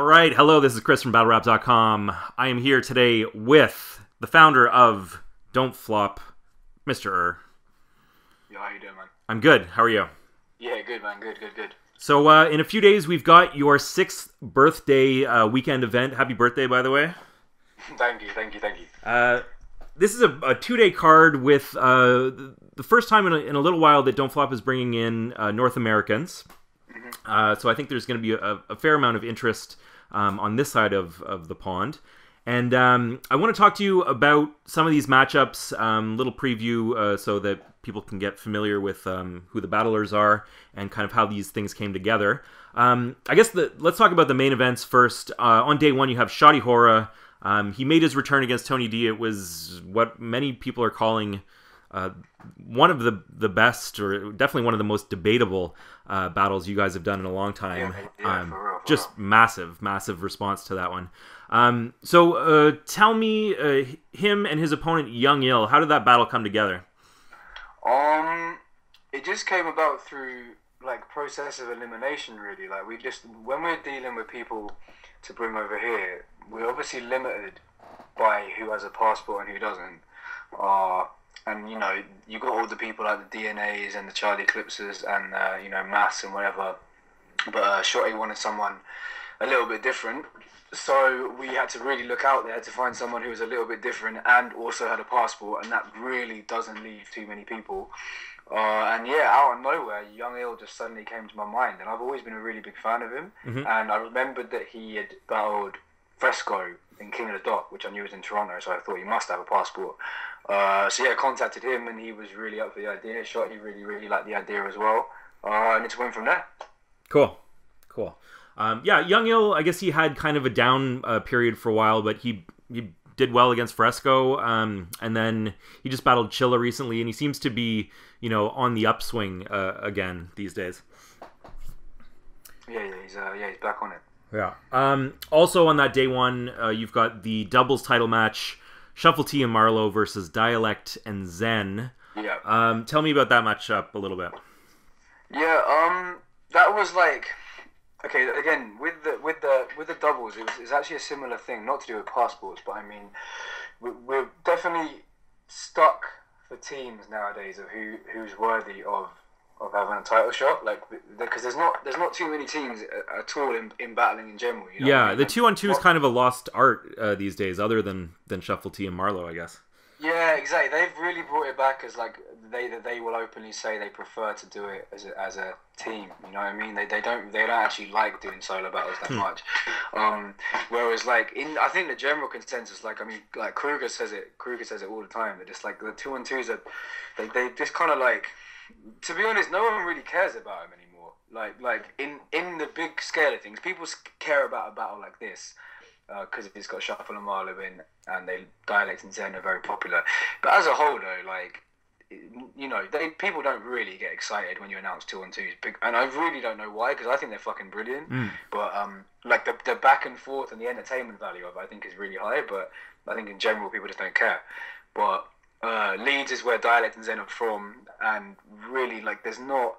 right, hello, this is Chris from BattleRap.com. I am here today with the founder of Don't Flop, Mr. Yo, how you doing, man? I'm good, how are you? Yeah, good, man, good. So, in a few days, we've got your 6th birthday weekend event. Happy birthday, by the way. Thank you. This is a 2-day card with the first time in a little while that Don't Flop is bringing in North Americans. So I think there's going to be a fair amount of interest on this side of the pond. And I want to talk to you about some of these matchups, little preview so that people can get familiar with who the battlers are and kind of how these things came together. I guess let's talk about the main events first. On day one, you have Shotty Horroh. He made his return against Tony D. It was what many people are calling one of the best, or definitely one of the most debatable battles you guys have done in a long time. For just real. massive response to that one. So tell me, him and his opponent Eurgh, how did that battle come together? It just came about through like process of elimination, really. Like when we're dealing with people to bring over here, we're obviously limited by who has a passport and who doesn't. And you know, you got all the people like the DNAs and the Charlie Eclipses and you know, Mass and whatever. But Shotty wanted someone a little bit different, so we had to really look out there to find someone who was a little bit different and also had a passport, and that really doesn't leave too many people. And yeah, out of nowhere, Eurgh just suddenly came to my mind, and I've always been a really big fan of him. And I remembered that he had battled Fresco in King of the Dot, which I knew was in Toronto, so I thought he must have a passport. So yeah, I contacted him, and he was really up for the idea. Shotty really liked the idea as well, and it went from there. Cool. Yeah, Eurgh, I guess he had kind of a down period for a while, but he did well against Fresco, and then he just battled Chilla recently, and he seems to be, you know, on the upswing again these days. Yeah, he's back on it. Yeah. Also on that day one, you've got the doubles title match, Shotty and Marlowe versus Dialect and Zen. Yeah. Tell me about that matchup a little bit. Yeah. That was like, okay. Again, with the doubles, it's actually a similar thing, not to do with passports, but I mean, we're definitely stuck for teams nowadays of who's worthy of having a title shot, like, because there's not too many teams at all in battling in general. You know Yeah, what I mean? the 2-on-2 is kind of a lost art these days, other than Shotty and Marlowe, I guess. Yeah, exactly. They've really brought it back as like they will openly say they prefer to do it as a team. You know what I mean? They don't actually like doing solo battles that much. Whereas like I think the general consensus, like, I mean, like Kruger says it all the time. That just like the 2-on-2s are they just kind of like, to be honest, no one really cares about him anymore. Like in the big scale of things, people care about a battle like this because it's got Shuffle and Marlowe in, and Dialect and Zen are very popular. But as a whole, though, like, you know, people don't really get excited when you announce 2-on-2s, and I really don't know why, because I think they're fucking brilliant. But like the back and forth and the entertainment value of it, I think, is really high. But I think in general, people just don't care. But Leeds is where Dialect and Zen are from, and really, like, there's not,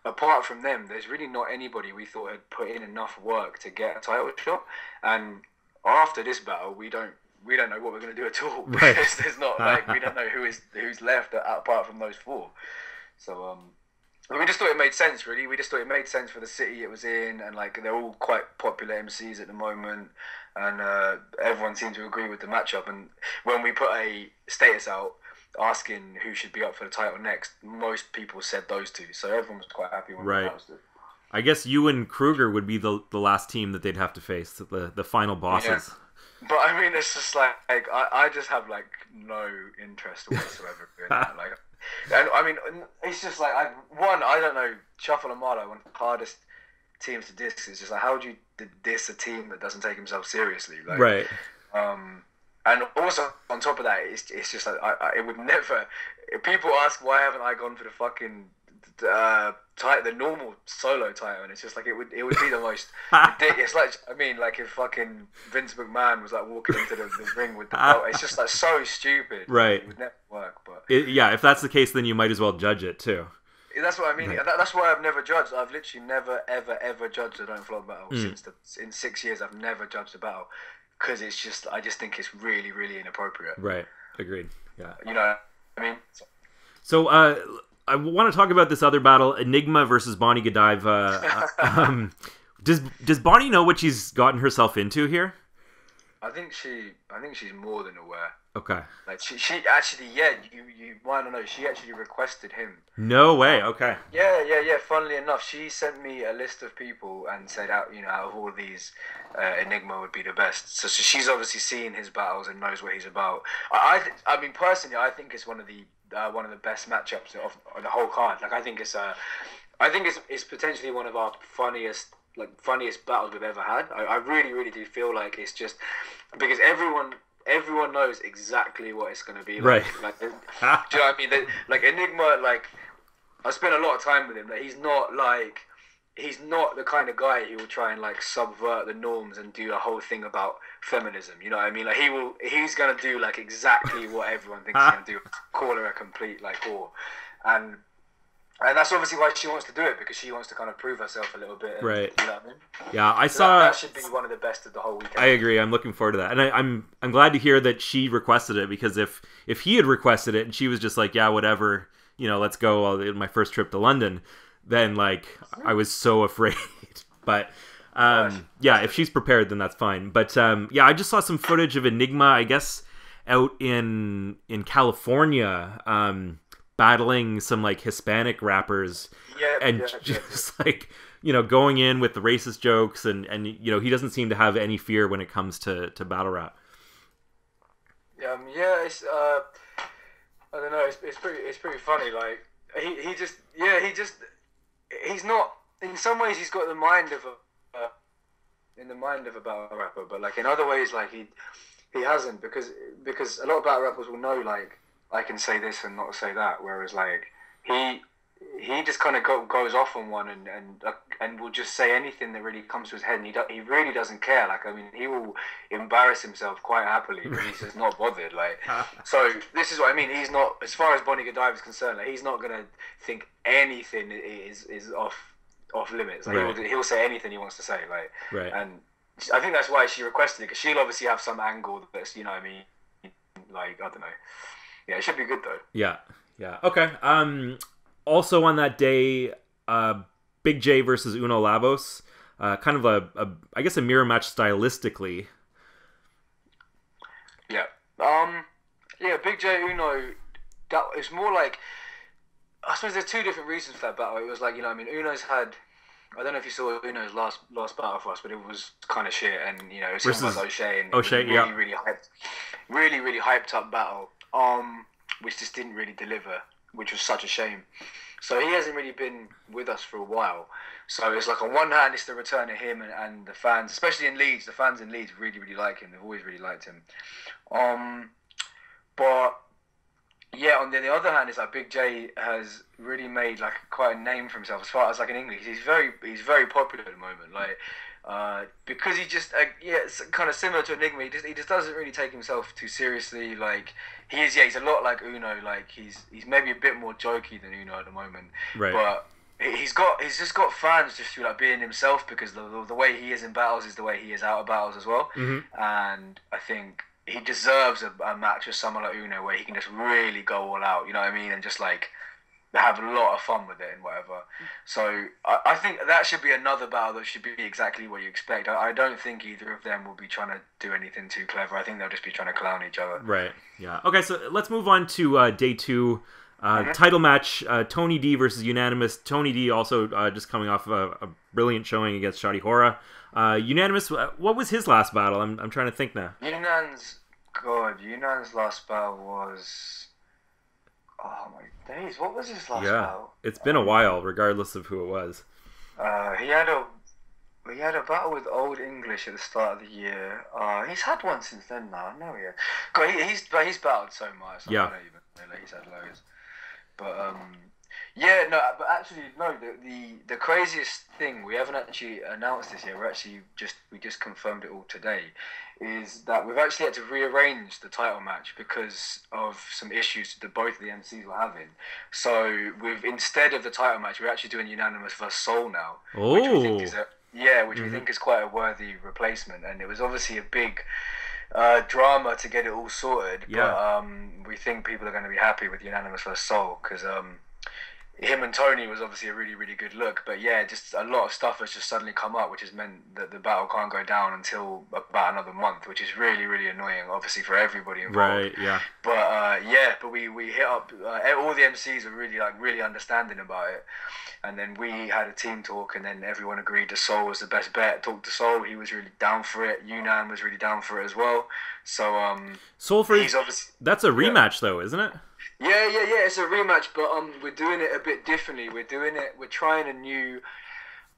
apart from them, there's really not anybody we thought had put in enough work to get a title shot. And after this battle, we don't know what we're going to do at all, because there's not, like, we don't know who's left apart from those four. So we just thought it made sense, really. We just thought it made sense for the city it was in, and like, they're all quite popular MCs at the moment, and everyone seemed to agree with the matchup. And when we put a status out asking who should be up for the title next, most people said those two, so everyone was quite happy when we announced it. I guess you and Kruger would be the last team that they'd have to face, the final bosses. Yeah. But I mean, it's just like I just have like no interest whatsoever in that. Like, and I mean, it's just like I don't know. Shuffle and Marlowe, one of the hardest teams to diss. Is just like, how would you diss a team that doesn't take himself seriously? Like, right. And also on top of that, it's just like it would never. If people ask why haven't I gone for the fucking the normal solo title, and it's just like it would be the most ridiculous. Like, I mean, like if fucking Vince McMahon was like walking into the ring with the belt, it's just like so stupid. Right. It would never work. But yeah, if that's the case, then you might as well judge it too. That's what I mean. Right. That's why I've never judged. I've literally never, ever judged a Don't Flop battle in 6 years. I've never judged a battle because I just think it's really, really inappropriate. Right. Agreed. Yeah. You know what I mean? So, I want to talk about this other battle, Enigma versus Bonnie Godiva. Does Bonnie know what she's gotten herself into here? I think she's more than aware. Okay. Like she actually, yeah, you might not know, she actually requested him. No way. Okay. Yeah. Funnily enough, she sent me a list of people and said, out of all these, Enigma would be the best. So she's obviously seen his battles and knows what he's about. I mean, personally, I think it's one of the best matchups of the whole card. Like, I think it's potentially one of our funniest battles we've ever had. I really, really do feel like it's just because everyone knows exactly what it's going to be like. Right. Do you know what I mean? Like Enigma, like I spent a lot of time with him. Like, he's not the kind of guy who will try and like subvert the norms and do a whole thing about feminism. You know what I mean? Like he's going to do like exactly what everyone thinks he's going to do. Call her a complete like whore. And that's obviously why she wants to do it, because she wants to kind of prove herself a little bit. And, right. You know what I mean? Yeah, I so saw... That should be one of the best of the whole weekend. I agree. I'm looking forward to that. And I'm glad to hear that she requested it, because if he had requested it and she was just like, yeah, whatever, let's go, my first trip to London, then, like, I was so afraid. But, yeah, if she's prepared, then that's fine. But, yeah, I just saw some footage of Enigma, I guess, out in California, battling some like Hispanic rappers, like going in with the racist jokes, and he doesn't seem to have any fear when it comes to battle rap. It's I don't know, it's pretty funny. Like he's not, in some ways he's got the mind of a battle rapper, but like in other ways like he hasn't, because a lot of battle rappers will know like I can say this and not say that, whereas like he just kind of goes off on one and will just say anything that really comes to his head, and he really doesn't care. Like, I mean, he will embarrass himself quite happily, but he's just not bothered. Like, so this is what I mean. He's not, as far as Bonnie Godiva is concerned, like he's not gonna think anything is off limits. Like, right. he'll say anything he wants to say. Like, right. And I think that's why she requested it, because she'll obviously have some angle that's, what I mean, like, I don't know. Yeah, it should be good though. Yeah. Okay. Also on that day, Big J versus Uno Lavos. Kind of I guess a mirror match stylistically. Yeah. Big J Uno. That it's more like, I suppose there's two different reasons for that battle. It was like, Uno's had, I don't know if you saw Uno's last battle for us, but it was kind of shit, and it was versus O'Shea, and really hyped up battle. Which just didn't really deliver, which was such a shame. So he hasn't really been with us for a while. So it's like, on one hand, it's the return of him and the fans, especially in Leeds. The fans in Leeds really, really like him. They've always really liked him. But yeah, on the other hand, it's like Big J has really made like quite a name for himself as far as like in English. He's very popular at the moment. Like, because he just it's kind of similar to Enigma. He just doesn't really take himself too seriously. Like he's a lot like Uno. Like he's maybe a bit more jokey than Uno at the moment. Right. But he's just got fans just through like being himself, because the way he is in battles is the way he is out of battles as well. Mm-hmm. And I think he deserves a match with someone like Uno where he can just really go all out. You know what I mean? And just like have a lot of fun with it and whatever. So I think that should be another battle that should be exactly what you expect. I don't think either of them will be trying to do anything too clever. I think they'll just be trying to clown each other. Right. Yeah. Okay, so let's move on to day 2. Title match, Tony D versus Unanimous. Tony D also just coming off of a brilliant showing against Shotty Horroh. Unanimous, what was his last battle? I'm trying to think now. Unan's last battle was... Oh my days! What was his last battle? It's been a while, regardless of who it was. He had a battle with Old English at the start of the year. He's had one since then now. I know he had. God, he's battled so much. Like, I don't even know, like, he's had loads. But Yeah, no, but actually, no. The craziest thing, we haven't actually announced this yet. We just confirmed it all today. Is that we've actually had to rearrange the title match because of some issues that both of the MCs were having. So instead of the title match, we're actually doing Unanimous vs Soul now, which we think is we think is quite a worthy replacement. And it was obviously a big drama to get it all sorted. Yeah. But we think people are going to be happy with Unanimous vs Soul because him and Tony was obviously a really, really good look, but yeah, just a lot of stuff has just suddenly come up, which has meant that the battle can't go down until about another month, which is really, really annoying, obviously for everybody involved. Right. Yeah. But we hit up all the MCs were really understanding about it, and then we had a team talk, and then everyone agreed that Soul was the best bet. Talked to Soul, he was really down for it. Unan was really down for it as well. So Soul that's a rematch though, isn't it? Yeah. It's a rematch, but we're doing it a bit differently. We're trying a new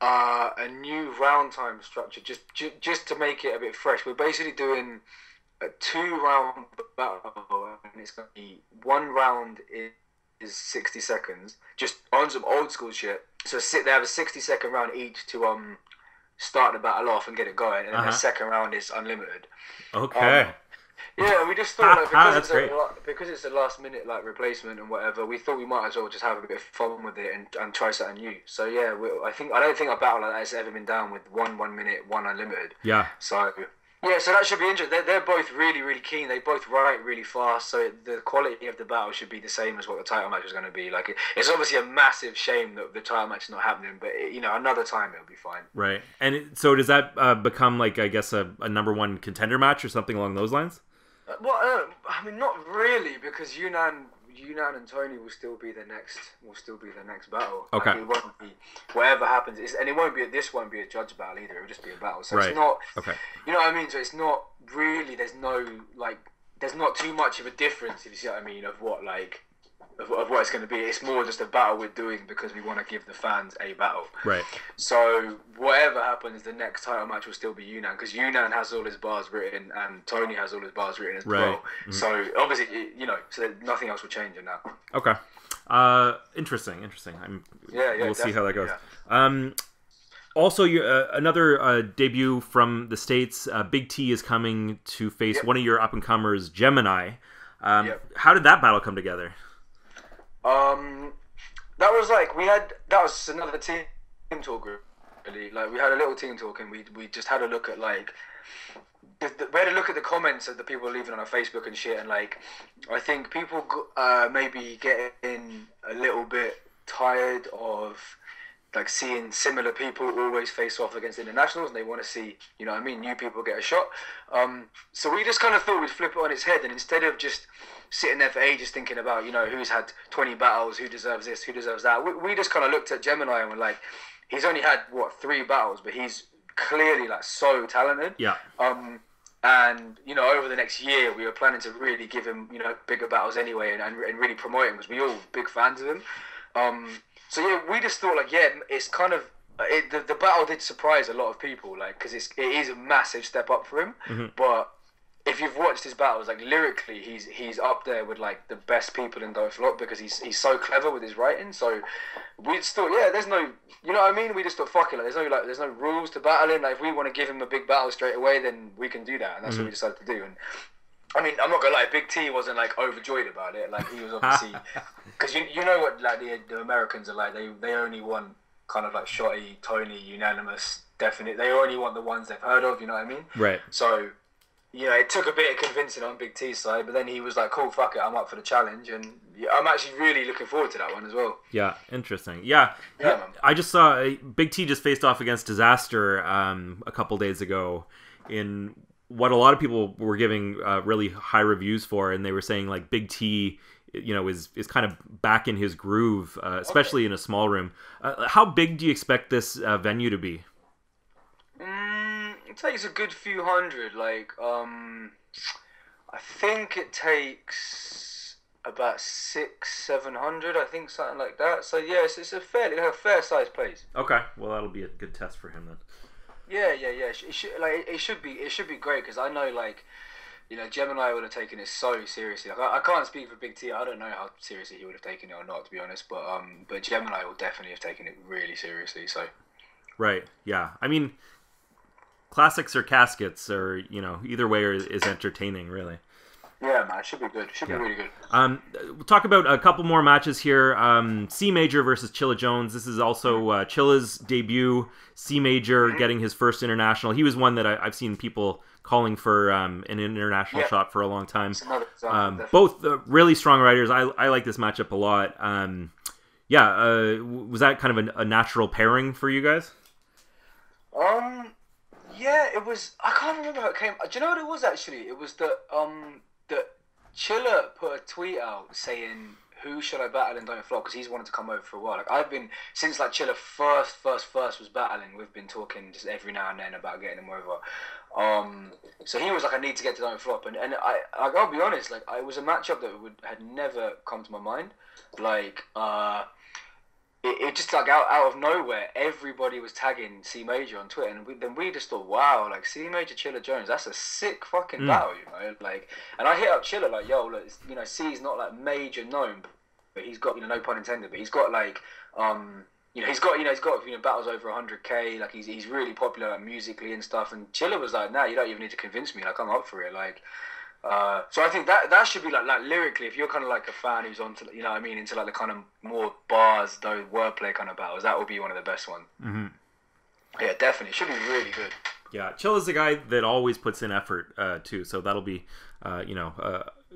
round time structure, just to make it a bit fresh. We're basically doing a 2-round battle, and it's going to be 1 round is 60 seconds, just on some old school shit. So they have a 60-second round each to start the battle off and get it going, and then the second round is unlimited. Okay. Yeah, we just thought because it's a last minute replacement and whatever. We thought we might as well just have a bit of fun with it and try something new. So yeah, I don't think a battle like that has ever been done with 1 minute, 1 unlimited. Yeah. So yeah, so that should be interesting. They're both really, really keen. They both write really fast, so the quality of the battle should be the same as what the title match was going to be. It's obviously a massive shame that the title match is not happening, but another time it'll be fine. Right. And so does that become I guess a number 1 contender match or something along those lines? Well, I mean, not really, because Unan and Tony will still be the next battle. Okay. It won't be whatever happens, and it won't be won't be a judge battle either. It'll just be a battle. So It's not. Okay. You know what I mean? So it's not really. There's not too much of a difference, if you see what I mean, of what it's going to be. It's more just a battle we're doing because we want to give the fans a battle. Right. So whatever happens, the next title match will still be Unan, because Unan has all his bars written and Tony has all his bars written as well. Mm-hmm. So obviously, so nothing else will change in that. Okay. Interesting. We'll definitely. See how that goes. Yeah. Also, another debut from the States. Big T is coming to face one of your up and comers, Gemini. How did that battle come together? That was another team talk group, really. We had a little team talk, and we just had a look at we had a look at the comments that the people were leaving on our Facebook and shit, and I think people maybe getting a little bit tired of seeing similar people always face off against internationals, and they want to see, new people get a shot. So we just kind of thought we'd flip it on its head, and instead of just sitting there for ages thinking about, who's had 20 battles, who deserves this, who deserves that, we just kind of looked at Gemini and were he's only had 3 battles, but he's clearly so talented. Yeah. And over the next year, we were planning to really give him bigger battles anyway, and really promote him, because we all big fans of him. So yeah, we just thought it's kind of the battle did surprise a lot of people, because it is a massive step up for him. Mm-hmm. But if you've watched his battles, lyrically, he's up there with the best people in Don't Flop, because he's so clever with his writing. So we just thought, there's no, you know what I mean? We just thought, fuck it, there's no rules to battling. If we want to give him a big battle straight away, then we can do that, and that's what we decided to do. And I mean, I'm not gonna lie, Big T wasn't overjoyed about it. He was obviously, because you know what the Americans are like. They only want kind of Shotty, Tony, Unanimous, Definite. They only want the ones they've heard of. You know what I mean? Right. So it took a bit of convincing on Big T's side, but then he was like, "Cool, fuck it, I'm up for the challenge," and I'm actually really looking forward to that one as well. Yeah, interesting. Yeah, I just saw Big T just faced off against Disaster a couple days ago in what a lot of people were giving really high reviews for, and they were saying Big T, is kind of back in his groove, especially in a small room. How big do you expect this venue to be? It takes a good few hundred. I think it takes about 600-700. I think something like that. So yeah, it's a fair sized place. Okay, well that'll be a good test for him then. Yeah. It should be great, because I know Gemini would have taken it so seriously. Like I can't speak for Big T. I don't know how seriously he would have taken it or not, to be honest. But Gemini will definitely have taken it really seriously. So. Right. Yeah. I mean, classics or caskets, or either way is entertaining, really. Yeah, man, it should be good. Should be really good. We'll talk about a couple more matches here. C Major versus Chilla Jones. This is also Chilla's debut. C Major getting his first international. He was one that I've seen people calling for an international shot for a long time. Both really strong riders. I like this matchup a lot. Was that kind of a natural pairing for you guys? Yeah, it was. I can't remember how it came. Do you know what it was actually? It was that Chilla put a tweet out saying, "Who should I battle in Don't Flop?" Because he's wanted to come over for a while. Like I've been since like Chilla first was battling. We've been talking just every now and then about getting him over. So he was like, "I need to get to Don't Flop," and I'll be honest, like it was a matchup that had never come to my mind. Like it just like out of nowhere, everybody was tagging C Major on Twitter, and then we just thought, wow, like C Major Chilla Jones, that's a sick fucking battle, like. And I hit up Chilla like, yo, look, C's not like major known, but he's got, no pun intended, but he's got like, he's got battles over 100K, like he's really popular like musically and stuff. And Chilla was like, nah, you don't even need to convince me, like I'm up for it, like. So I think that should be like lyrically, if you're kind of like a fan who's onto, into like the kind of more bars, those wordplay kind of battles, that will be one of the best ones. Mm-hmm. Yeah, definitely. It should be really good. Yeah, Chilla's a guy that always puts in effort too, so that'll be,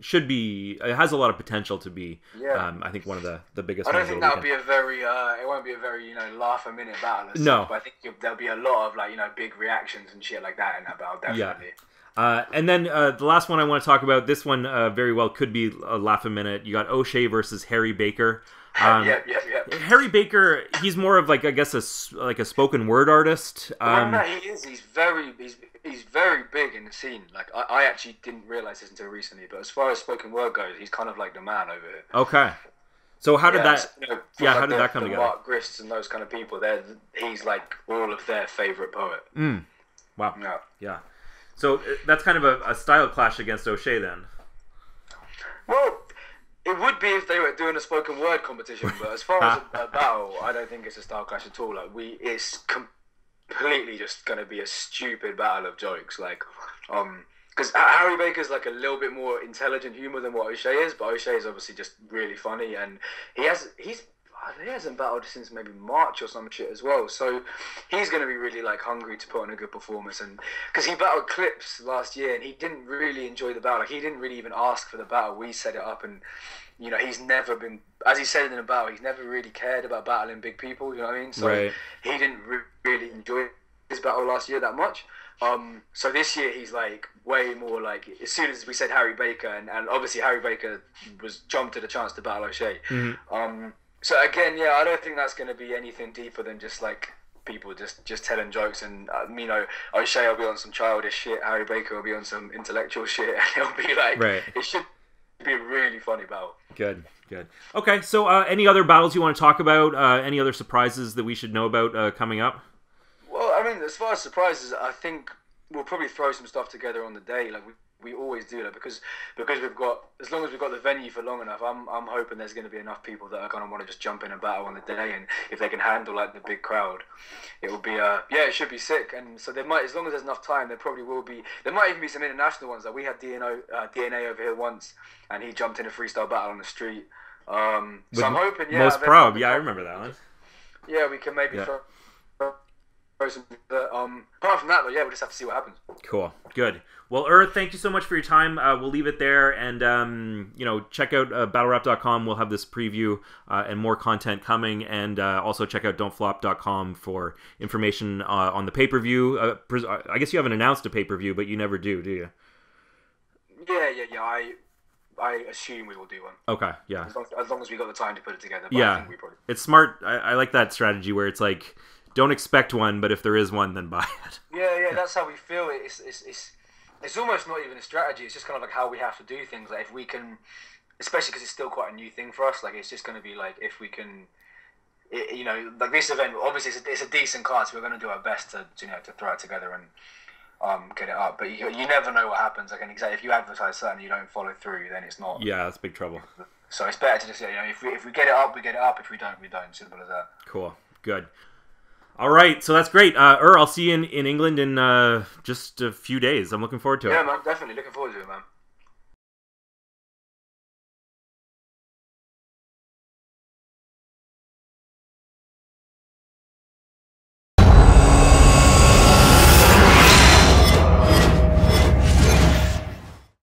should be, it has a lot of potential to be, I think one of the biggest. I don't think that'll be a very, it won't be a very, laugh a minute battle. No. But I think there'll be a lot of like, big reactions and shit like that in that battle, definitely. Yeah. And then the last one I want to talk about, this one very well could be a laugh a minute. You got O'Shea versus Harry Baker. Yeah. Harry Baker, he's more of like, I guess, a spoken word artist. No, he is. He's very big in the scene. Like I actually didn't realize this until recently. But as far as spoken word goes, he's kind of like the man over here. Okay. So how did that? How did that come together? Mark Grists and those kind of people. He's like all of their favorite poet. Wow. Yeah. So that's kind of a style clash against O'Shea then. Well, it would be if they were doing a spoken word competition, but as far as a battle, I don't think it's a style clash at all. Like it's completely just going to be a stupid battle of jokes. Like, because Harry Baker's like a little bit more intelligent humor than what O'Shea is, but O'Shea is obviously just really funny, and he hasn't battled since maybe March or some shit as well. So he's going to be really like hungry to put on a good performance. And because he battled Clips last year and he didn't really enjoy the battle. Like he didn't really even ask for the battle. We set it up, and he's never been, as he said in the battle, he's never really cared about battling big people. You know what I mean? So he didn't really enjoy his battle last year that much. So this year he's like way more like, as soon as we said Harry Baker, and obviously Harry Baker was jumped at a chance to battle O'Shea. So again, I don't think that's going to be anything deeper than just like people just telling jokes, and O'Shea will be on some childish shit, Harry Baker will be on some intellectual shit, and it'll be like, it should be a really funny battle. Good. Okay, so any other battles you want to talk about? Any other surprises that we should know about coming up? Well, I mean, as far as surprises, I think we'll probably throw some stuff together on the day, like we always do that, because we've got, as long as we've got the venue for long enough, I'm hoping there's going to be enough people that are going to want to just jump in and battle on the day, and if they can handle like the big crowd, it will be it should be sick. And so there might, as long as there's enough time, there probably will be, there might even be some international ones. Like we had DNA over here once, and he jumped in a freestyle battle on the street. So I'm hoping, Most Prob, I remember that one. Yeah, we can maybe throw some. Apart from that, though, we'll just have to see what happens. Cool, good. Well, Eurgh, thank you so much for your time. We'll leave it there, and check out battlerap.com. We'll have this preview and more content coming, and also check out don'tflop.com for information on the pay-per-view. I guess you haven't announced a pay-per-view, but you never do you? Yeah. I assume we will do one. Okay, yeah. As long as we got the time to put it together. But yeah, I think we probably... It's smart. I like that strategy where it's like, don't expect one, but if there is one, then buy it. Yeah, that's how we feel. It's almost not even a strategy. It's just kind of like how we have to do things. Like if we can, especially because it's still quite a new thing for us. Like it's just going to be like, if we can, like this event. Obviously, it's a decent card, so we're going to do our best to throw it together. And get it up. But you never know what happens. Like, exactly, if you advertise something and you don't follow through, then it's not. Yeah, that's big trouble. So it's better to just, if we get it up, we get it up. If we don't, we don't. Simple as that. Cool. Good. All right, so that's great. I'll see you in England in just a few days. I'm looking forward to it. Yeah, man, definitely looking forward to it, man.